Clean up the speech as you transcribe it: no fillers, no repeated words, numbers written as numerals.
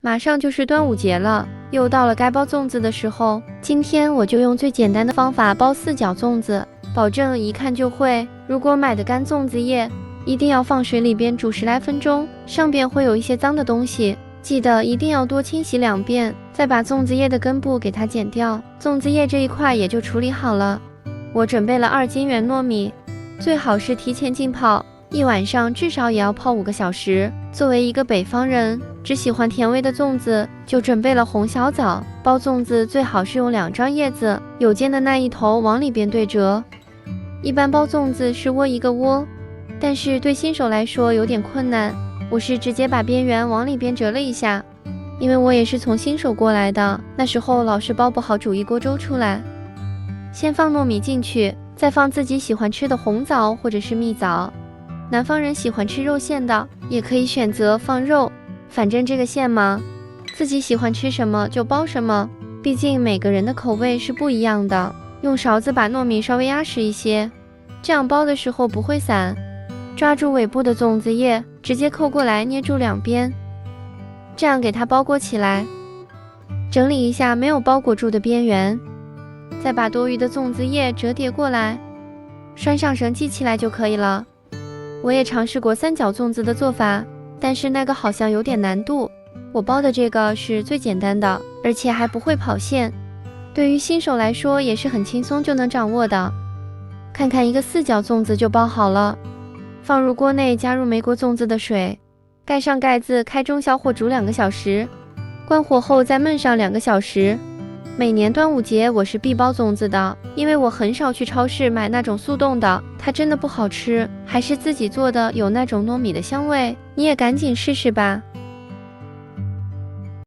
马上就是端午节了，又到了该包粽子的时候。今天我就用最简单的方法包4角粽子，保证一看就会。如果买的干粽子叶，一定要放水里边煮10来分钟，上边会有一些脏的东西，记得一定要多清洗2遍，再把粽子叶的根部给它剪掉，粽子叶这一块也就处理好了。我准备了2斤圆糯米，最好是提前浸泡，1晚上至少也要泡5个小时。作为一个北方人，只喜欢甜味的粽子，就准备了红小枣。包粽子最好是用2张叶子，有尖的那一头往里边对折。一般包粽子是窝一个窝，但是对新手来说有点困难，我是直接把边缘往里边折了一下，因为我也是从新手过来的，那时候老是包不好煮一锅粥出来。先放糯米进去，再放自己喜欢吃的红枣或者是蜜枣。南方人喜欢吃肉馅的，也可以选择放肉，反正这个馅嘛，自己喜欢吃什么就包什么，毕竟每个人的口味是不一样的。用勺子把糯米稍微压实一些，这样包的时候不会散。抓住尾部的粽子叶，直接扣过来捏住2边，这样给它包裹起来。整理一下没有包裹住的边缘，再把多余的粽子叶折叠过来，拴上绳系起来就可以了。我也尝试过3角粽子的做法，但是那个好像有点难度。我包的这个是最简单的，而且还不会跑线，对于新手来说也是很轻松就能掌握的。看看一个4角粽子就包好了，放入锅内，加入没过粽子的水，盖上盖子，开中小火煮2个小时，关火后再焖上2个小时。每年端午节我是必包粽子的，因为我很少去超市买那种速冻的，它真的不好吃，还是自己做的有那种糯米的香味。你也赶紧试试吧。